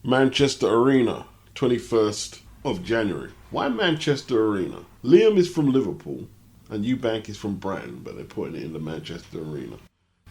Manchester Arena, 21st of January. Why Manchester Arena? Liam is from Liverpool and EUBANK is from Brighton, but they're putting it in the Manchester Arena.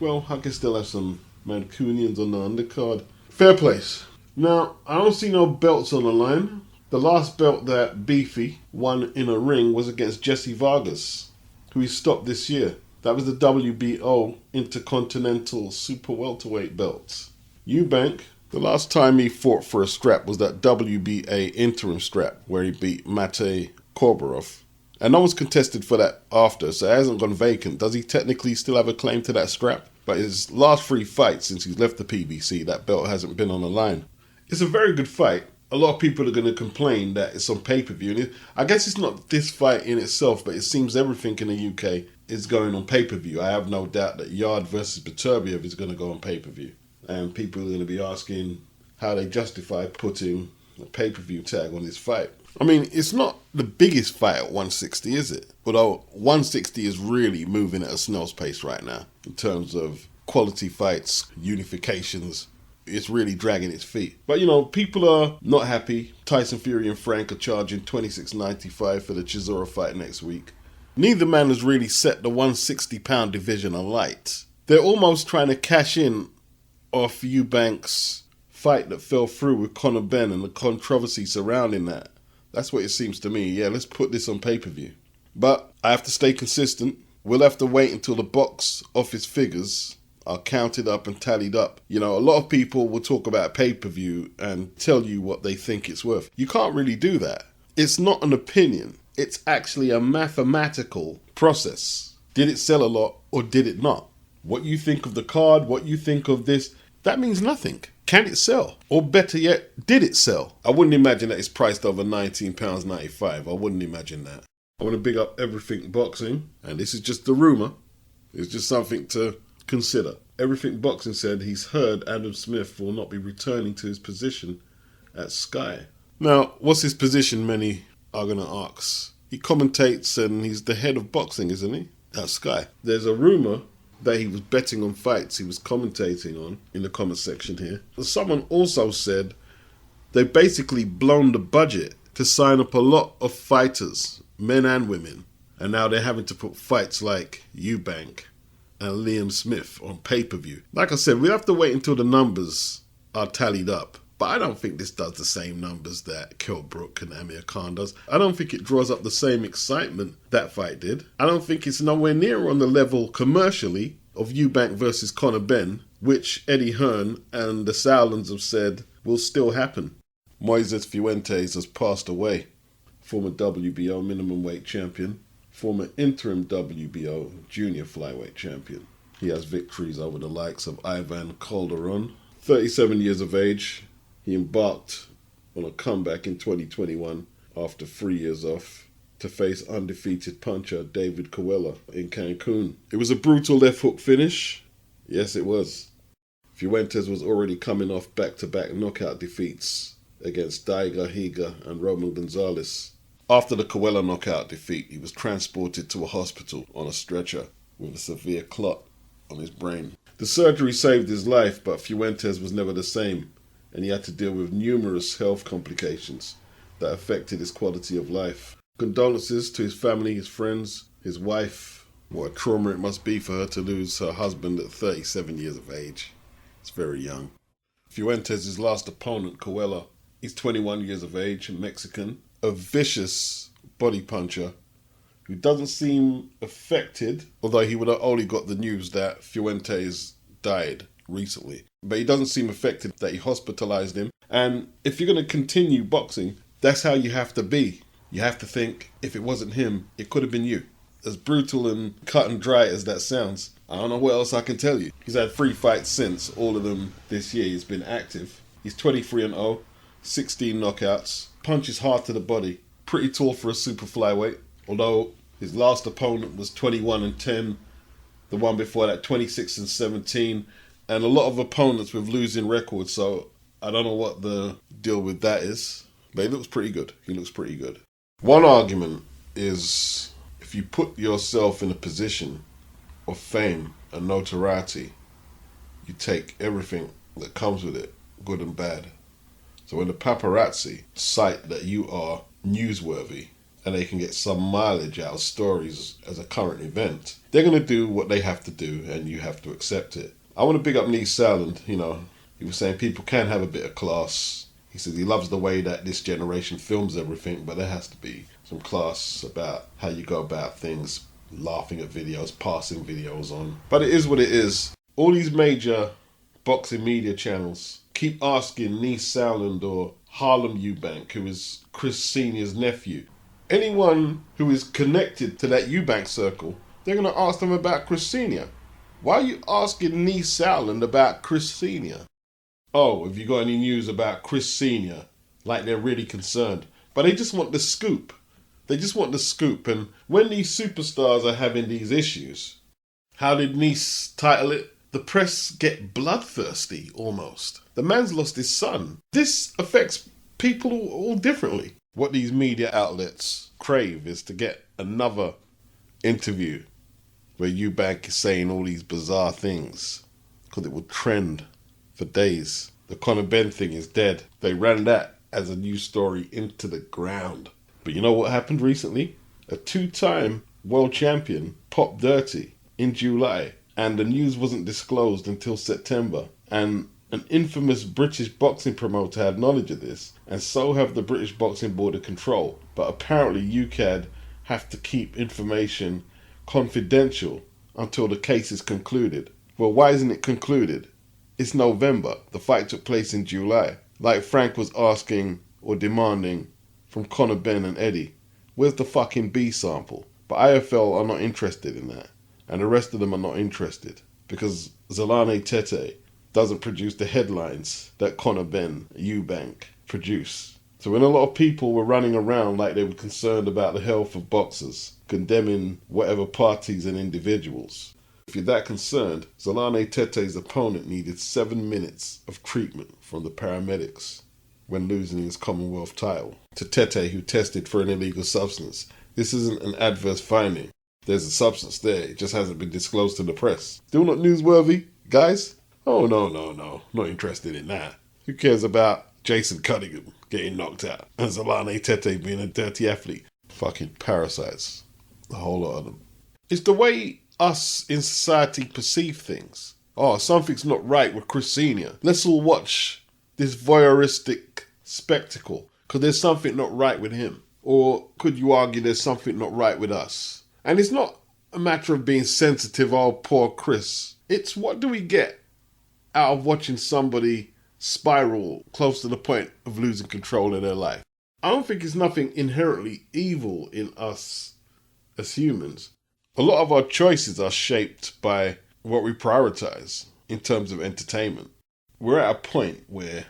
Well, I can still have some Mancunians on the undercard. Fair place. Now, I don't see no belts on the line. The last belt that Beefy won in a ring was against Jesse Vargas, who he stopped this year. That was the WBO Intercontinental Super Welterweight belt. EUBANK, the last time he fought for a strap was that WBA interim strap where he beat Mate Korborov. And no one's contested for that after, so it hasn't gone vacant. Does he technically still have a claim to that strap? But his last 3 fights since he's left the PBC, that belt hasn't been on the line. It's a very good fight. A lot of people are going to complain that it's on pay-per-view. And I guess it's not this fight in itself, but it seems everything in the UK is going on pay-per-view. I have no doubt that Yard versus BETERBIEV is going to go on pay-per-view. And people are going to be asking how they justify putting a pay-per-view tag on this fight. I mean, it's not the biggest fight at 160, is it? Although 160 is really moving at a snail's pace right now in terms of quality fights, unifications. It's really dragging its feet. But, you know, people are not happy. Tyson Fury and Frank are charging $26.95 for the Chisora fight next week. Neither man has really set the 160-pound division alight. They're almost trying to cash in off EUBANK's fight that fell through with Conor Benn and the controversy surrounding that. That's what it seems to me. Yeah, let's put this on pay-per-view. But I have to stay consistent. We'll have to wait until the box office figures are counted up and tallied up. You know, a lot of people will talk about pay-per-view and tell you what they think it's worth. You can't really do that. It's not an opinion. It's actually a mathematical process. Did it sell a lot or did it not? What you think of the card, what you think of this, that means nothing. Can it sell? Or better yet, did it sell? I wouldn't imagine that it's priced over £19.95. I wouldn't imagine that. I want to big up Everything Boxing, and this is just a rumour. It's just something to consider. Everything Boxing said he's heard Adam Smith will not be returning to his position at Sky. Now, what's his position, many are going to ask? He commentates and he's the head of boxing, isn't he? At Sky. There's a rumour that he was betting on fights he was commentating on in the comment section here. Someone also said they've basically blown the budget to sign up a lot of fighters, men and women, and now they're having to put fights like EUBANK and Liam Smith on pay-per-view. Like I said, we'll have to wait until the numbers are tallied up. But I don't think this does the same numbers that Kell Brook and Amir Khan does. I don't think it draws up the same excitement that fight did. I don't think it's nowhere near on the level commercially of EUBANK versus Conor Benn, which Eddie Hearn and the Sauerlands have said will still happen. Moises Fuentes has passed away. Former WBO minimum weight champion. Former interim WBO junior flyweight champion. He has victories over the likes of Ivan Calderon. 37 years of age. He embarked on a comeback in 2021 after 3 years off to face undefeated puncher David Coella in Cancun. It was a brutal left hook finish. Yes, it was. Fuentes was already coming off back-to-back knockout defeats against Daiga Higa and Roman Gonzalez. After the Coella knockout defeat, he was transported to a hospital on a stretcher with a severe clot on his brain. The surgery saved his life, but Fuentes was never the same, and he had to deal with numerous health complications that affected his quality of life. Condolences to his family, his friends, his wife. What a trauma it must be for her to lose her husband at 37 years of age. It's very young. Fuentes' last opponent, Coella, he's 21 years of age, Mexican, a vicious body puncher who doesn't seem affected, although he would have only got the news that Fuentes died recently. But he doesn't seem affected that he hospitalized him. And if you're going to continue boxing, that's how you have to be. You have to think, if it wasn't him, it could have been you. As brutal and cut and dry as that sounds, I don't know what else I can tell you. He's had 3 fights since, all of them this year. He's been active. He's 23-0, 16 knockouts, punches hard to the body. Pretty tall for a super flyweight, although his last opponent was 21-10. The one before that, 26-17. And a lot of opponents with losing records, so I don't know what the deal with that is. But he looks pretty good. One argument is if you put yourself in a position of fame and notoriety, you take everything that comes with it, good and bad. So when the paparazzi cite that you are newsworthy and they can get some mileage out of stories as a current event, they're going to do what they have to do and you have to accept it. I want to big up Nee Sowland. You know, he was saying people can have a bit of class. He says he loves the way that this generation films everything, but there has to be some class about how you go about things, laughing at videos, passing videos on. But it is what it is. All these major boxing media channels keep asking Nee Sowland or Harlem EUBANK, who is Chris Sr.'s nephew. Anyone who is connected to that EUBANK circle, they're going to ask them about Chris Sr. Why are you asking Nee Sowland about Chris Sr.? Oh, have you got any news about Chris Sr.? Like they're really concerned. But they just want the scoop. They just want the scoop. And when these superstars are having these issues, how did Nice title it? The press get bloodthirsty, almost. The man's lost his son. This affects people all differently. What these media outlets crave is to get another interview where EUBANK is saying all these bizarre things, because it will trend for days. The Conor Benn thing is dead. They ran that as a news story into the ground. But you know what happened recently? A two-time world champion popped dirty in July, and the news wasn't disclosed until September. And an infamous British boxing promoter had knowledge of this, and so have the British Boxing Board of Control. But apparently UKAD have to keep information confidential until the case is concluded. Well, why isn't it concluded? It's November. The fight took place in July. Like Frank was asking or demanding from Conor Benn and Eddie, where's the fucking B sample? But IFL are not interested in that. And the rest of them are not interested. Because Zolane Tete doesn't produce the headlines that Conor Benn, EUBANK, produce. So when a lot of people were running around like they were concerned about the health of boxers, condemning whatever parties and individuals, if you're that concerned, Zolane Tete's opponent needed 7 minutes of treatment from the paramedics when losing his Commonwealth title to Tete, who tested for an illegal substance. This isn't an adverse finding. There's a substance there. It just hasn't been disclosed to the press. Still not newsworthy, guys? Oh, no. Not interested in that. Who cares about Jason Cunningham getting knocked out and Zolane Tete being a dirty athlete? Fucking parasites. The whole lot of them. It's the way us in society perceive things. Oh, something's not right with Chris Sr. Let's all watch this voyeuristic spectacle because there's something not right with him. Or could you argue there's something not right with us? And it's not a matter of being sensitive, oh, poor Chris. It's what do we get out of watching somebody spiral close to the point of losing control of their life? I don't think it's nothing inherently evil in us as humans. A lot of our choices are shaped by what we prioritize in terms of entertainment. We're at a point where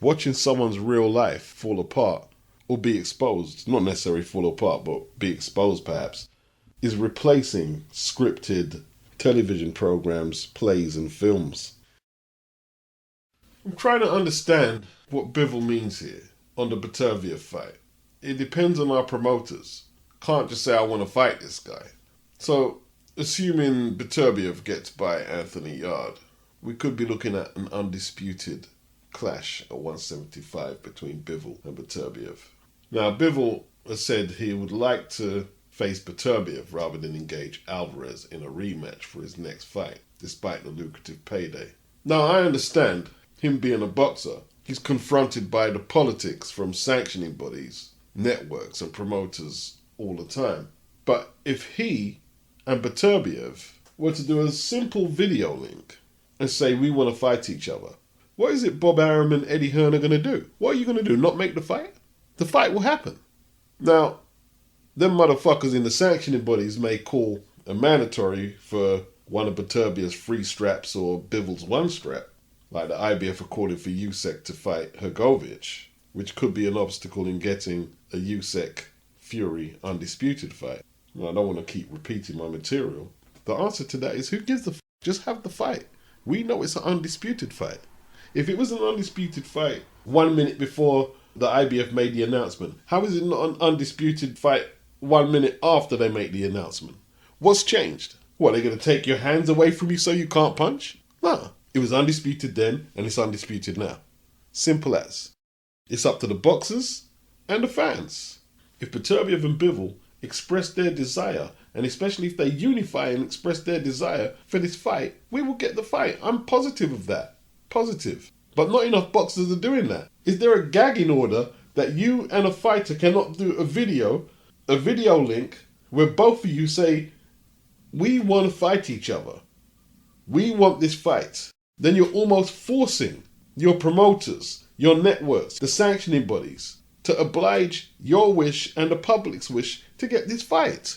watching someone's real life fall apart or be exposed, not necessarily fall apart, but be exposed perhaps, is replacing scripted television programs, plays and films. I'm trying to understand what BIVOL means here on the BETERBIEV fight. It depends on our promoters. Can't just say I want to fight this guy. So, assuming BETERBIEV gets by Anthony Yarde, we could be looking at an undisputed clash at 175 between BIVOL and BETERBIEV. Now, BIVOL has said he would like to face BETERBIEV rather than engage Alvarez in a rematch for his next fight, despite the lucrative payday. Now, I understand him being a boxer. He's confronted by the politics from sanctioning bodies, networks and promoters all the time. But if he and BETERBIEV were to do a simple video link and say we want to fight each other, what is it Bob Arum and Eddie Hearn are going to do? What are you going to do, not make the fight? The fight will happen. Now, them motherfuckers in the sanctioning bodies may call a mandatory for one of BETERBIEV's 3 straps or BIVOL's 1 strap, like the IBF are calling for Usyk to fight Hrgovic, which could be an obstacle in getting a Usyk-Fury undisputed fight. Well, I don't want to keep repeating my material. The answer to that is who gives the just have the fight. We know it's an undisputed fight. If it was an undisputed fight 1 minute before the IBF made the announcement, how is it not an undisputed fight 1 minute after they make the announcement? What's changed? What, they're going to take your hands away from you so you can't punch? No. It was undisputed then and it's undisputed now. Simple as. It's up to the boxers and the fans. If BETERBIEV and BIVOL express their desire, and especially if they unify and express their desire for this fight, we will get the fight. I'm positive of that. Positive. But not enough boxers are doing that. Is there a gagging order that you and a fighter cannot do a video link, where both of you say, we want to fight each other. We want this fight. Then you're almost forcing your promoters, your networks, the sanctioning bodies to oblige your wish and the public's wish to get this fight.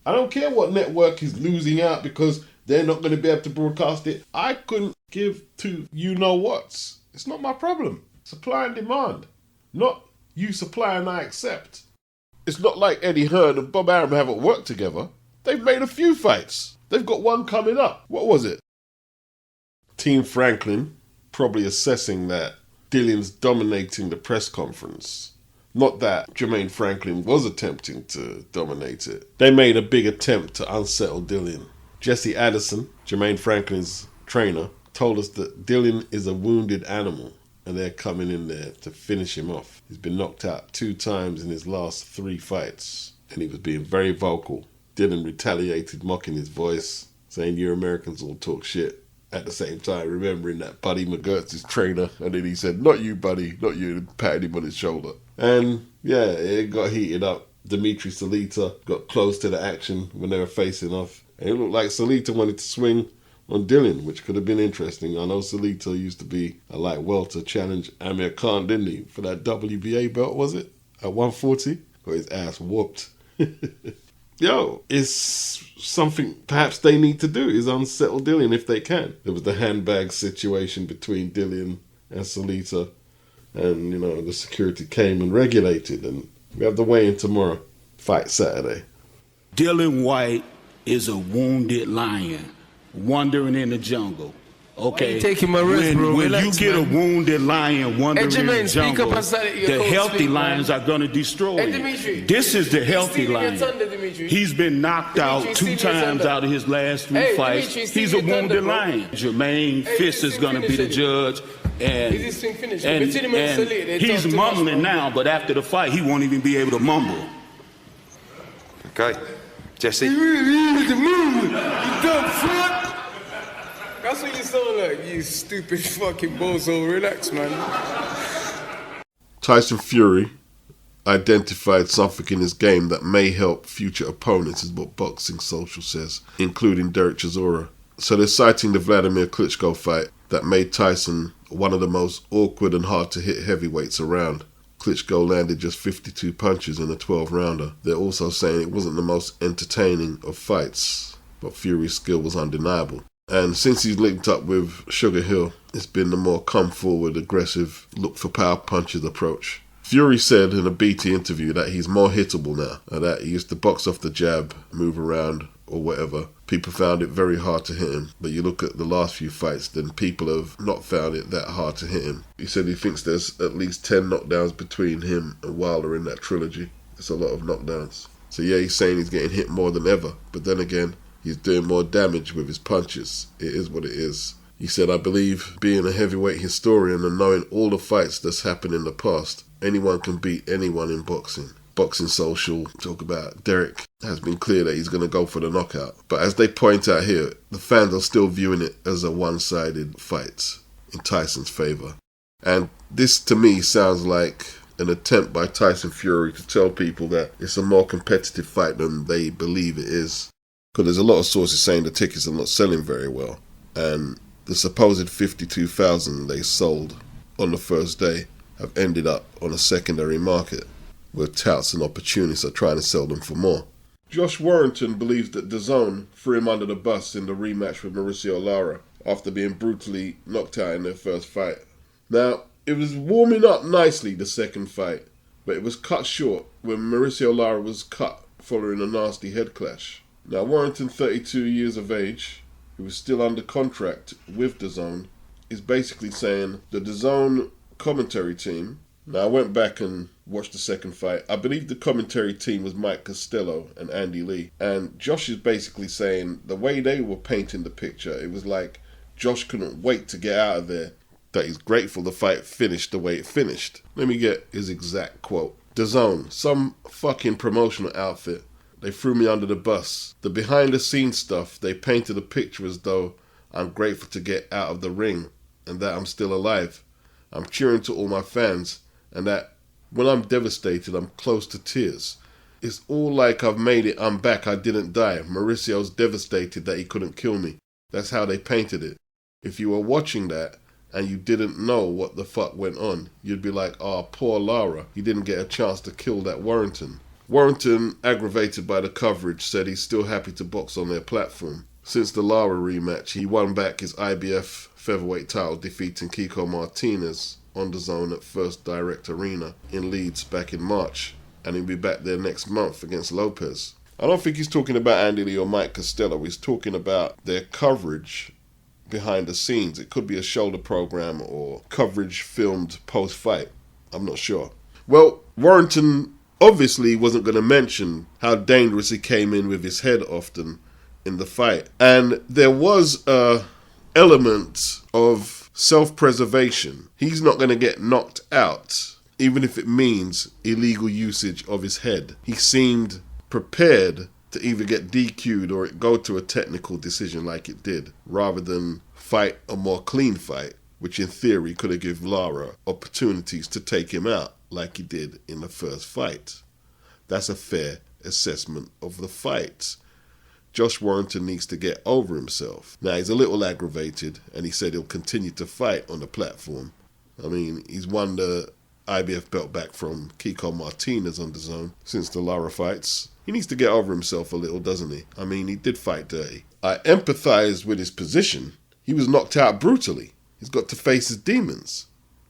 I don't care what network is losing out because they're not going to be able to broadcast it. I couldn't give to you-know-whats. It's not my problem. Supply and demand. Not you supply and I accept. It's not like Eddie Hearn and Bob Arum haven't worked together. They've made a few fights. They've got one coming up. What was it? Team Franklin probably assessing that Dillian's dominating the press conference. Not that Jermaine Franklin was attempting to dominate it. They made a big attempt to unsettle Dillian. Jesse Addison, Jermaine Franklin's trainer, told us that Dillian is a wounded animal and they're coming in there to finish him off. He's been knocked out 2 times in his last 3 fights and he was being very vocal. Dillian retaliated, mocking his voice, saying you Americans all talk shit. At the same time, remembering that Buddy McGirt's trainer, and then he said, not you, Buddy, not you, and patted him on his shoulder. And yeah, it got heated up. Dimitri Salita got close to the action when they were facing off. And it looked like Salita wanted to swing on Dillian, which could have been interesting. I know Salita used to be a light welter, challenge Amir Khan, didn't he? For that WBA belt, was it? At 140? Got his ass whooped. Yo, it's something perhaps they need to do is unsettle Dillian if they can. There was the handbag situation between Dillian and Salita, and the security came and regulated, and we have the weigh-in tomorrow. Fight Saturday. Dillian White is a wounded lion wandering in the jungle. Okay. Why you taking my rest, bro? When Relax, you get man. A wounded lion wandering in the Jermaine, speak jungle, up and say your the coach healthy speak, lions man. are going to destroy Hey, you. Dimitri, This is the healthy stealing your lion. thunder, Dimitri. He's been knocked out Dimitri, 2 stealing your times thunder. out of his last 3 Hey, fights. Dimitri, He's a stealing your wounded thunder, bro. lion. Jermaine Hey, Fist is going to be the finish it. judge. And, Is this thing finished? and, But Tilly and Salita, they he's talk too much, mumbling bro. now, but after the fight, he won't even be able to mumble. Okay, Jesse. You dumb fuck. That's what you sound like, you stupid fucking bozo. Relax, man. Tyson Fury identified something in his game that may help future opponents, is what Boxing Social says, including Derek Chisora. So they're citing the Vladimir Klitschko fight that made Tyson one of the most awkward and hard to hit heavyweights around. Klitschko landed just 52 punches in a 12-rounder. They're also saying it wasn't the most entertaining of fights, but Fury's skill was undeniable. And since he's linked up with Sugar Hill, it's been the more come-forward, aggressive, look-for-power punches approach. Fury said in a BT interview that he's more hittable now, and that he used to box off the jab, move around, or whatever. People found it very hard to hit him, but you look at the last few fights, then people have not found it that hard to hit him. He said he thinks there's at least 10 knockdowns between him and Wilder in that trilogy. It's a lot of knockdowns. So yeah, he's saying he's getting hit more than ever, but then again, he's doing more damage with his punches. It is what it is. He said, I believe being a heavyweight historian and knowing all the fights that's happened in the past, anyone can beat anyone in boxing. Boxing Social talk about Derek has been clear that he's going to go for the knockout. But as they point out here, the fans are still viewing it as a one-sided fight in Tyson's favour. And this to me sounds like an attempt by Tyson Fury to tell people that it's a more competitive fight than they believe it is. Because there's a lot of sources saying the tickets are not selling very well. And the supposed 52,000 they sold on the first day have ended up on a secondary market where touts and opportunists are trying to sell them for more. Josh Warrington believes that DAZN threw him under the bus in the rematch with Mauricio Lara after being brutally knocked out in their first fight. Now, it was warming up nicely, the second fight, but it was cut short when Mauricio Lara was cut following a nasty head clash. Now, Warrington, 32 years of age, who was still under contract with DAZN, is basically saying the DAZN commentary team. Now, I went back and watched the second fight. I believe the commentary team was Mike Costello and Andy Lee. And Josh is basically saying the way they were painting the picture, it was like Josh couldn't wait to get out of there that he's grateful the fight finished the way it finished. Let me get his exact quote. DAZN, some fucking promotional outfit. They threw me under the bus. The behind the scenes stuff, they painted a picture as though I'm grateful to get out of the ring and that I'm still alive. I'm cheering to all my fans and that when I'm devastated, I'm close to tears. It's all like I've made it, I'm back, I didn't die. Mauricio's devastated that he couldn't kill me. That's how they painted it. If you were watching that and you didn't know what the fuck went on, you'd be like, oh, poor Lara, he didn't get a chance to kill that Warrington. Warrington, aggravated by the coverage, said he's still happy to box on their platform. Since the Lara rematch, he won back his IBF featherweight title, defeating Kiko Martinez on DAZN at First Direct Arena in Leeds back in March. And he'll be back there next month against Lopez. I don't think he's talking about Andy Lee or Mike Costello. He's talking about their coverage behind the scenes. It could be a shoulder program or coverage filmed post-fight. I'm not sure. Well, Warrington obviously wasn't going to mention how dangerous he came in with his head often in the fight. And there was a element of self-preservation. He's not going to get knocked out, even if it means illegal usage of his head. He seemed prepared to either get DQ'd or it go to a technical decision like it did, rather than fight a more clean fight, which in theory could have given Lara opportunities to take him out like he did in the first fight. That's a fair assessment of the fight. Josh Warrington needs to get over himself. Now, he's a little aggravated, and he said he'll continue to fight on the platform. I mean, he's won the IBF belt back from Kiko Martinez on DAZN since the Lara fights. He needs to get over himself a little, doesn't he? I mean, he did fight dirty. I empathise with his position. He was knocked out brutally. He's got to face his demons.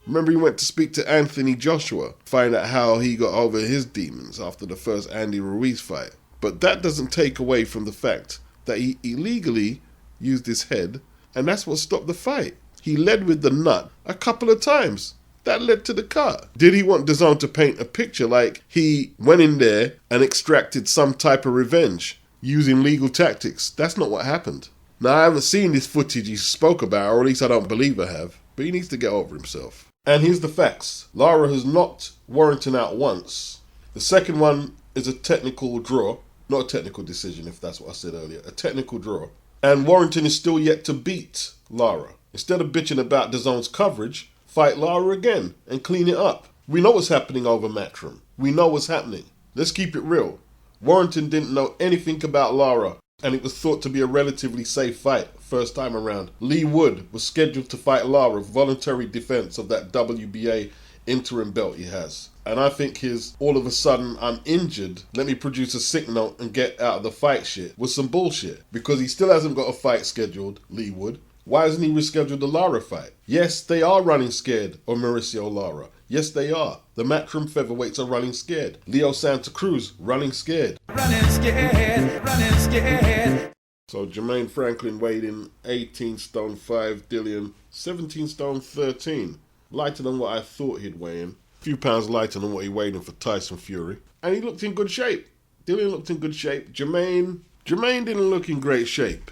Remember, he went to speak to Anthony Joshua, find out how he got over his demons after the first Andy Ruiz fight. But that doesn't take away from the fact that he illegally used his head, and that's what stopped the fight. He led with the nut a couple of times. That led to the cut. Did he want DAZN to paint a picture like he went in there and extracted some type of revenge using legal tactics? That's not what happened. Now, I haven't seen this footage he spoke about, or at least I don't believe I have, but he needs to get over himself. And here's the facts. Lara has knocked Warrington out once. The second one is a technical draw. Not a technical decision, if that's what I said earlier. A technical draw. And Warrington is still yet to beat Lara. Instead of bitching about DAZN's coverage, fight Lara again and clean it up. We know what's happening over Matchroom. We know what's happening. Let's keep it real. Warrington didn't know anything about Lara, and it was thought to be a relatively safe fight first time around. Lee Wood was scheduled to fight Lara, voluntary defense of that WBA interim belt he has. And I think his all of a sudden I'm injured, let me produce a sick note and get out of the fight shit was some bullshit. Because he still hasn't got a fight scheduled, Lee Wood. Why hasn't he rescheduled the Lara fight? Yes, they are running scared of Mauricio Lara. Yes, they are. The Matchroom featherweights are running scared. Leo Santa Cruz running scared. Running scared, running scared. So Jermaine Franklin weighed in 18 stone 5, Dillian 17 stone 13. Lighter than what I thought he'd weigh in. A few pounds lighter than what he weighed in for Tyson Fury. And he looked in good shape. Dillian looked in good shape. Jermaine didn't look in great shape.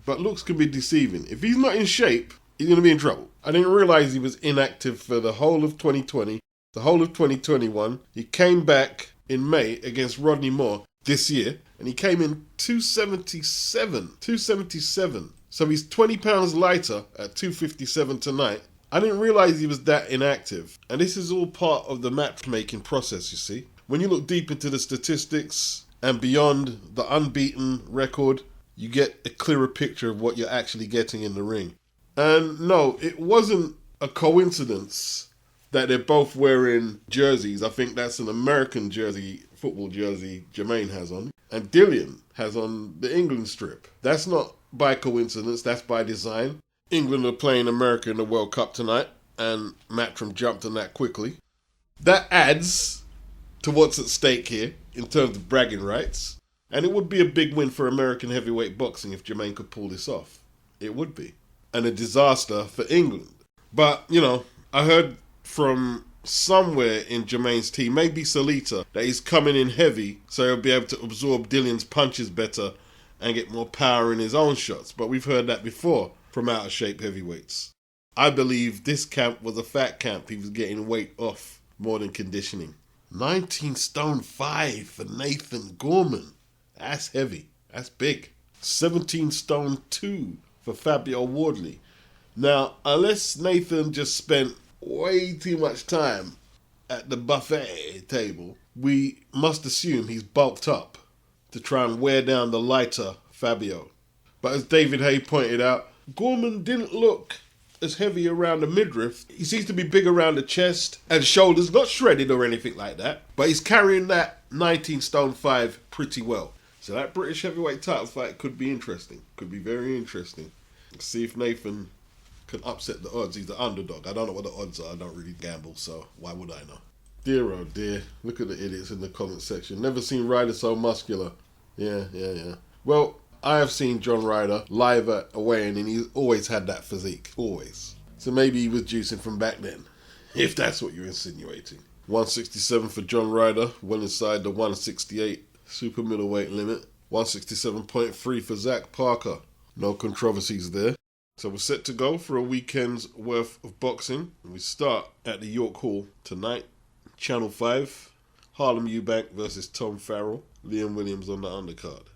But looks can be deceiving. If he's not in shape, he's going to be in trouble. I didn't realise he was inactive for the whole of 2020, the whole of 2021. He came back in May against Rodney Moore this year, and he came in 277. So he's 20 pounds lighter at 257 tonight. I didn't realise he was that inactive. And this is all part of the matchmaking process, you see. When you look deep into the statistics and beyond the unbeaten record, you get a clearer picture of what you're actually getting in the ring. And no, it wasn't a coincidence that they're both wearing jerseys. I think that's an American jersey, football jersey Jermaine has on. And Dillian has on the England strip. That's not by coincidence, that's by design. England are playing America in the World Cup tonight, and Matchroom jumped on that quickly. That adds to what's at stake here in terms of bragging rights. And it would be a big win for American heavyweight boxing if Jermaine could pull this off. It would be. And a disaster for England. But, you know, I heard from somewhere in Jermaine's team, maybe Salita, that he's coming in heavy so he'll be able to absorb Dillian's punches better and get more power in his own shots. But we've heard that before from out-of-shape heavyweights. I believe this camp was a fat camp. He was getting weight off more than conditioning. 19 stone 5 for Nathan Gorman. That's heavy. That's big. 17 stone 2 for Fabio Wardley. Now, unless Nathan just spent way too much time at the buffet table, we must assume he's bulked up to try and wear down the lighter Fabio. But as David Hay pointed out, Gorman didn't look as heavy around the midriff. He seems to be big around the chest and shoulders, not shredded or anything like that, but he's carrying that 19 stone 5 pretty well. So that British heavyweight title fight could be interesting. Could be very interesting. Let's see if Nathan can upset the odds. He's the underdog. I don't know what the odds are. I don't really gamble, so why would I know? Dear oh dear. Look at the idiots in the comment section. Never seen Ryder so muscular. Yeah. Well, I have seen John Ryder live at a weigh-in and he's always had that physique. Always. So maybe he was juicing from back then. If that's what you're insinuating. 167 for John Ryder. Well inside the 168 super middleweight limit. 167.3 for Zach Parker. No controversies there. So we're set to go for a weekend's worth of boxing. We start at the York Hall tonight. Channel 5. Harlem EUBANK versus Tom Farrell. Liam Williams on the undercard.